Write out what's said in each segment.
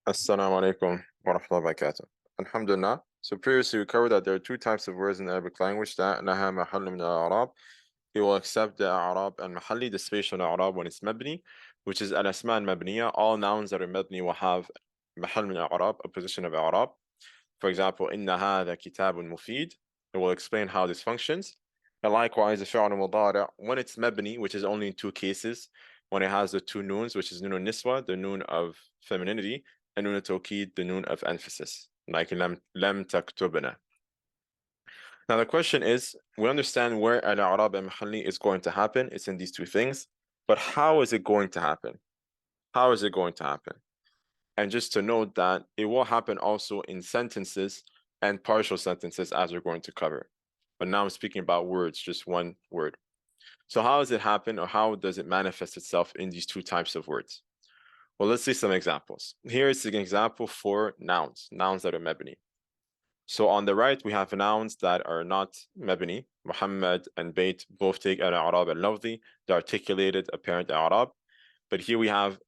Assalamu alaikum wa rahmatullahi wa barakatuh. Alhamdulillah. So previously we covered that there are two types of words in the Arabic language that لها محل من الإعراب. It will accept the إعراب المحلي, the spatial إعراب when it's مبني, which is الأسماء المبنية. All nouns that are مبني will have محل من الإعراب, a position of إعراب. For example, إن هذا كتاب مفيد. It will explain how this functions. And likewise, the فعل مضارع, when it's مبني, which is only in two cases, when it has the two noons, which is noon al-niswa, the noon of femininity, and noon al-tawkid, the noon of emphasis, like لم تكتبنا. Now the question is, we understand where al-i'rab al-mahalli is going to happen. It's in these two things, but how is it going to happen? How is it going to happen? And just to note that it will happen also in sentences and partial sentences as we're going to cover. But now I'm speaking about words, just one word. So how does it happen, or how does it manifest itself in these two types of words? Well, let's see some examples. Here is an example for nouns that are mabni. So on the right, we have nouns that are not mabni. Muhammad and Bait both take al-i'rab al-lafzi, the articulated apparent i'rab. But here we have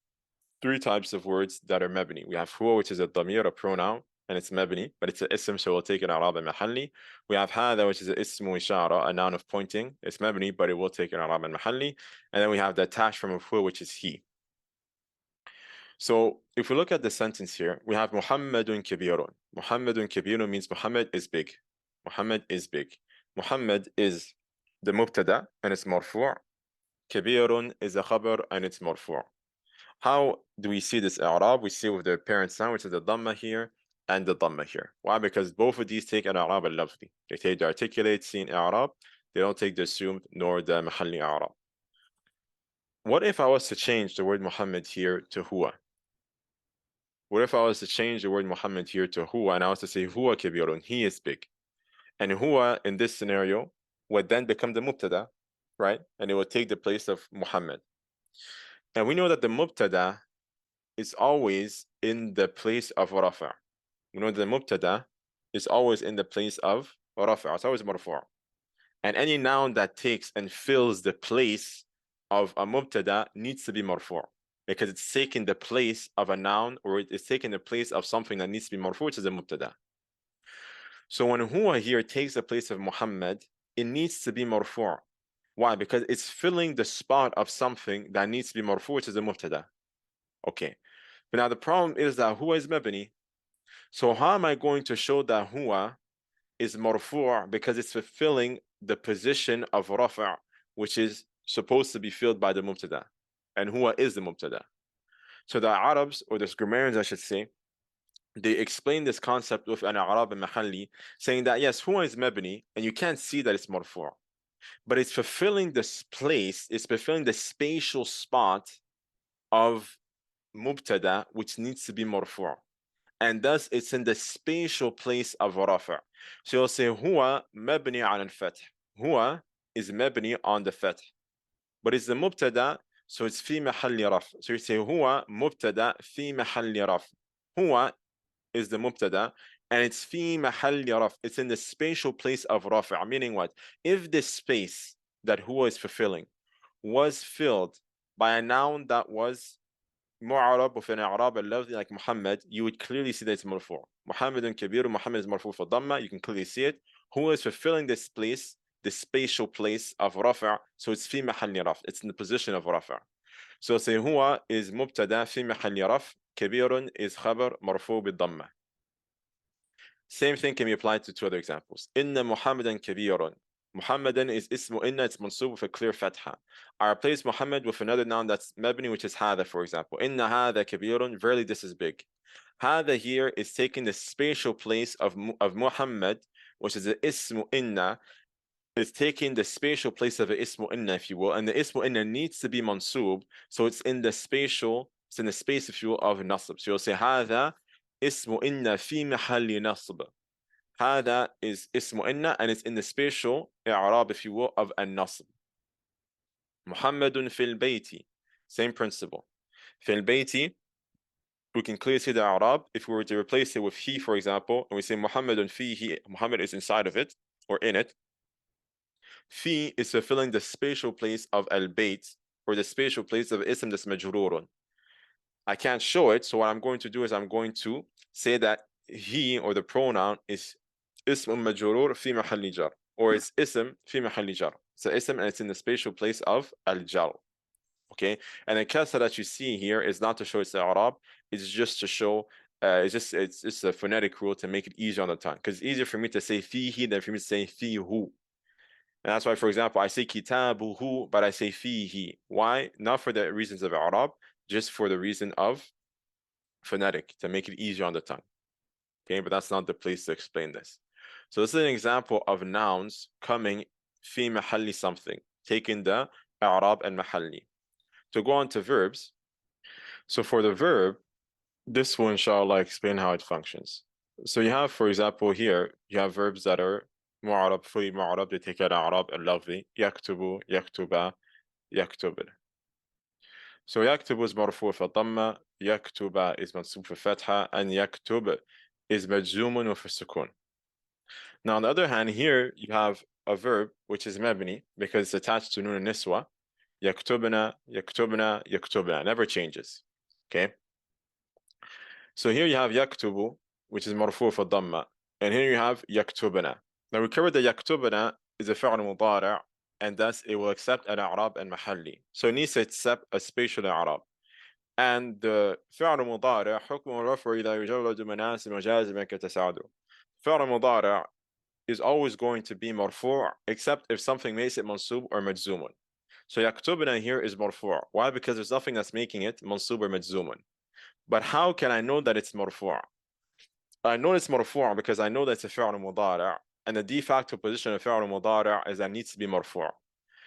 three types of words that are mabni. We have huwa, which is a damir, a pronoun, and it's mabni, but it's an ism, so we'll take an i'rab al-mahalli. We have hada, which is an ismu ishara, a noun of pointing. It's mabni, but it will take an i'rab al-mahalli. And then we have the attached form of huwa, which is he. So if we look at the sentence here, we have Muhammadun kabirun. Muhammadun kabirun means Muhammad is big. Muhammad is big. Muhammad is the mubtada and it's marfu'. Kabirun is a khabar and it's marfu'. How do we see this i'rab? We see with the parent sound, which is the dhamma here and the dhamma here. Why? Because both of these take an i'rab al-lafzi. They take the articulate seen i'rab. They don't take the assumed nor the mahalli i'rab. What if I was to change the word Muhammad here to huwa? What if I was to change the word Muhammad here to huwa, and I was to say huwa kabirun, he is big. And huwa in this scenario would then become the mubtada, right? And it would take the place of Muhammad. And we know that the mubtada is always in the place of rafa'. We know the mubtada is always in the place of rafa'. It's always marfu'. And any noun that takes and fills the place of a mubtada needs to be marfu', because it's taking the place of a noun, or it's taking the place of something that needs to be marfu', which is a mubtada. So when huwa here takes the place of Muhammad, it needs to be marfu'. Why? Because it's filling the spot of something that needs to be marfu', which is a mubtada. Okay. But now the problem is that huwa is mabni. So how am I going to show that huwa is marfu'? Because it's fulfilling the position of rafa', which is supposed to be filled by the mubtada. And huwa is the mubtada. So the Arabs, or the grammarians I should say, they explain this concept with an i'rab al-mahalli, saying that yes, huwa is mabni, and you can't see that it's marfu', but it's fulfilling this place, it's fulfilling the spatial spot of mubtada, which needs to be marfu'. And thus it's in the spatial place of rafa'. So you'll say huwa mabni ala al-fath. Huwa is mabni on the fath, but it's the mubtada, so it's fi mahalli raf. So you say huwa mubtada fi mahalli raf. Huwa is the mubtada, and it's fi mahalli raf. It's in the spatial place of rafa'. Meaning what? If this space that huwa is fulfilling was filled by a noun that was mu'arab with an i'rab al-lafzi like Muhammad, you would clearly see that it's marfu'. Muhammadun kabir, Muhammad is marfu' for dhamma, you can clearly see it. Huwa is fulfilling this place, the spatial place of rafa', so it's fi mahalli raf. It's in the position of rafa'. So say huwa is mubtada fi mahalli raf, kabirun is khabar marfu' bid-dhamma. Same thing can be applied to two other examples. Inna Muhammadan kabirun. Muhammadan is ismu inna, it's mansub with a clear fatha. I replace Muhammad with another noun that's mabni, which is hada, for example. Inna hada kabirun, verily this is big. Hada here is taking the spatial place of Muhammad, which is the ismu inna, is taking the spatial place of the ismu inna, if you will, and the ismu inna needs to be mansub, so it's in the spatial, it's in the space, if you will, of nasb. So you'll say hada ismu inna fi mahalli nasb. Hada is ismu inna, and it's in the spatial i'rab, if you will, of an-nasb. Muhammadun fil bayti. Same principle. Fil bayti, we can clearly see the i'rab. If we were to replace it with he, for example, and we say Muhammadun fihi, Muhammad is inside of it, or in it. Fi is fulfilling the spatial place of al-bayt, or the spatial place of ism that's majrurun. I can't show it, so what I'm going to do is I'm going to say that he, or the pronoun, is اسم مجرور في محل جر, or it's اسم في محل جر. It's an اسم and it's in the spatial place of al-jar. Okay, and the kasra that you see here is not to show it's the i'rab, it's just to show it's just a phonetic rule to make it easier on the tongue, because it's easier for me to say fihi than for me to say fihu. And that's why, for example, I say kitabuhu, but I say fihi. Why? Not for the reasons of i'rab, just for the reason of phonetic, to make it easier on the tongue. Okay, but that's not the place to explain this. So this is an example of nouns coming fi mahalli something, taking the i'rab and mahalli. To go on to verbs, so for the verb, this will inshallah explain how it functions. So you have, for example, here, you have verbs that are mu'arab, fully mu'arab, they take out i'rab and lafzi, yaktubu, yaktuba, yaktubun. So yaktubu is marfu fi dhamma, yaktuba is mansub fi fatha, and yaktub is majzumun fi sukun. Now, on the other hand, here you have a verb which is mabni because it's attached to nun niswa. Yaktubna, yaktubna, yaktubna, never changes. Okay. So here you have yaktubu, which is marfu for dhamma, and here you have yaktubna. Now we covered that yaktubna is a fi'l mudari', and thus it will accept an i'rab and mahalli. So it needs to accept a spatial i'rab. And the فعل مضارع حكم الرفع إذا يجرد مناسب وجازم كتساعده. فعل مضارع is always going to be مرفوع except if something makes it mansub or majzumun. So yaktubna here is مرفوع. Why? Because there's nothing that's making it mansub or majzumun. But how can I know that it's مرفوع? I know it's مرفوع because I know that it's a فعل مضارع, and the de facto position of فعل مضارع is that it needs to be مرفوع.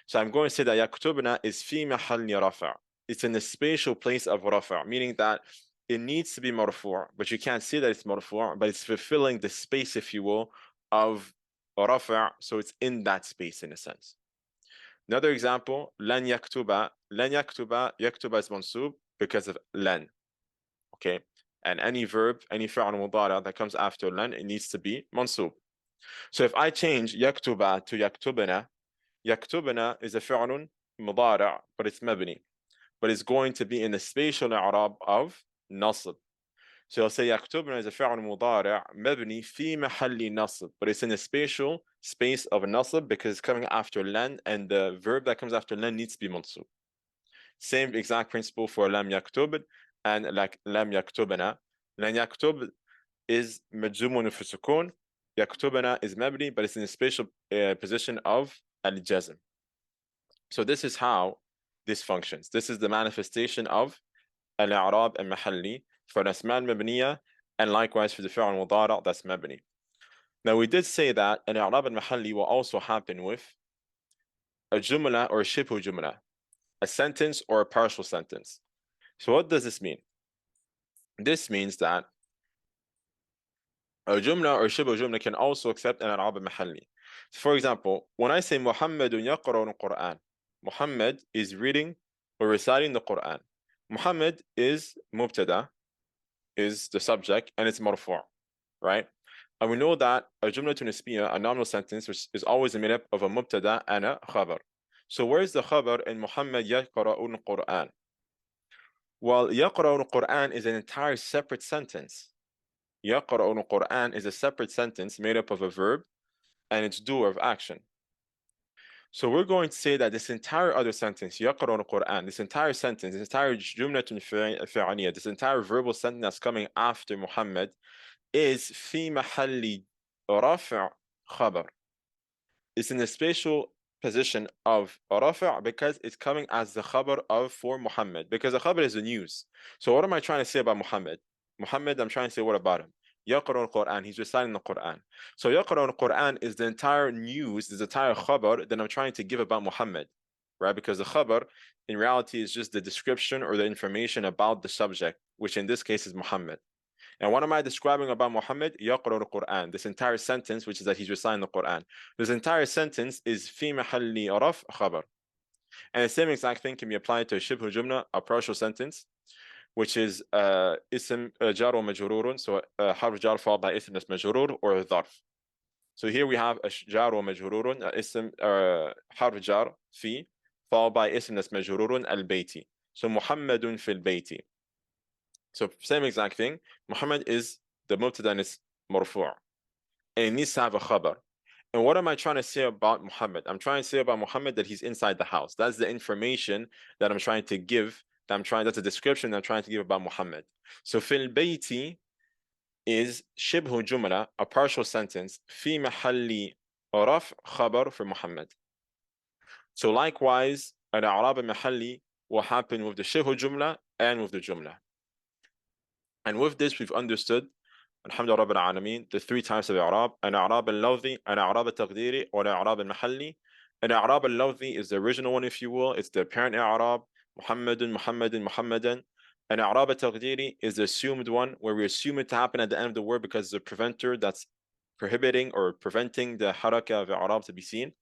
So I'm going to say that yaktubna is في محل رفع. It's in the spatial place of rafa', meaning that it needs to be marfu', but you can't say that it's marfu', but it's fulfilling the space, if you will, of rafa', so it's in that space in a sense. Another example, lan yaktuba. Lan yaktuba, yaktuba is mansub because of lan. Okay, and any verb, any fi'al mudara that comes after lan, it needs to be mansub. So if I change yaktuba to yaktubana, yaktubana is a fi'al mudara, but it's mabni. But it's going to be in the spatial i'rab of nasb. So you'll say yaktubna is a fi'l mudari' mabni fi mahalli nasb, but it's in the spatial space of nasb because it's coming after lan, and the verb that comes after lan needs to be mansub. Same exact principle for lam yaktub and like lam yaktubna. Lam yaktub is majzumun fi sukun. Yaktubna is mabni, but it's in the spatial position of al-jazm. So this is how this functions. This is the manifestation of al-i'rab and mahalli for al-asma al-mabniya, and likewise for the fi'l al-mudari' that's mabni. Now we did say that al-i'rab and mahalli will also happen with a jumla or a shibhu jumla, a sentence or a partial sentence. So what does this mean? This means that a jumla or shibhu jumla can also accept an i'rab and mahalli. For example, when I say Muhammadun yaqra'u al-Qur'an, Muhammad is reading or reciting the Quran. Muhammad is mubtada, is the subject, and it's marfu', right? And we know that a jumlatun ismiyya, a nominal sentence, which is always made up of a mubtada and a khabar. So where's the khabar in Muhammad yaqra'u al-Quran? Well, yaqra'u al-Quran is an entire separate sentence. Yaqra'u al-Quran is a separate sentence made up of a verb and its doer of action. So we're going to say that this entire other sentence, يقرأ القرآن, this entire sentence, this entire جملة فعلية, this entire verbal sentence that's coming after Muhammad is في محل رفع خبر. It's in the spatial position of رفع because it's coming as the khabar of for Muhammad, because the khabar is the news. So what am I trying to say about Muhammad? Muhammad, I'm trying to say what about him? يقرأ القرآن, he's reciting the Quran. So يقرأ القرآن is the entire news, is the entire khabar that I'm trying to give about Muhammad, right? Because the khabar in reality is just the description or the information about the subject, which in this case is Muhammad. And what am I describing about Muhammad? يقرأ القرآن, this entire sentence, which is that he's reciting the Quran. This entire sentence is في محل رفع خبر. And the same exact thing can be applied to a shibhu jumla, a partial sentence, which is اسم جار ومجرور, so حرف جار followed by اسم مجرور or ظرف. So here we have a جار ومجرور, اسم حرف جار في followed by اسم مجرور البيتي. So محمد في البيت. So same exact thing. Muhammad is the mubtada and it's marfu'. And it needs to have a khabar. And what am I trying to say about Muhammad? I'm trying to say about Muhammad that he's inside the house. That's the information that I'm trying to give. That's a description that I'm trying to give about Muhammad. So fil bayti is shibhu jumla, a partial sentence, fi mahalli raf khabar for Muhammad. So likewise, al-i'rab al-mahalli will happen with the shibhu jumla and with the jumla. And with this, we've understood, alhamdulillah rabbil alameen, the three types of i'rab: al-i'rab al-lawzi, al-i'rab al-taqdiri, or al-i'rab al-mahalli. Al-i'rab al-lawzi is the original one, if you will. It's the apparent i'rab, Muhammadun, Muhammadin, Muhammadan. And i'rab al-taqdiri is the assumed one, where we assume it to happen at the end of the word because it's a preventer that's prohibiting or preventing the haraka of i'rab to be seen.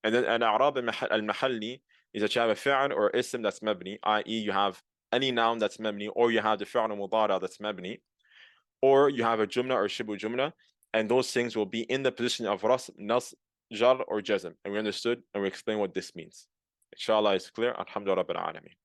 And then al-i'rab al-mahalli is that you have a fi'l or ism that's mabni, i.e. you have any noun that's mabni, or you have the fi'l mudara that's mabni, or you have a jumla or shibu jumla, and those things will be in the position of ras, nas, jar, or jazm. And we understood and we explained what this means. Inshallah, it's clear. Alhamdulillah rabbil alameen.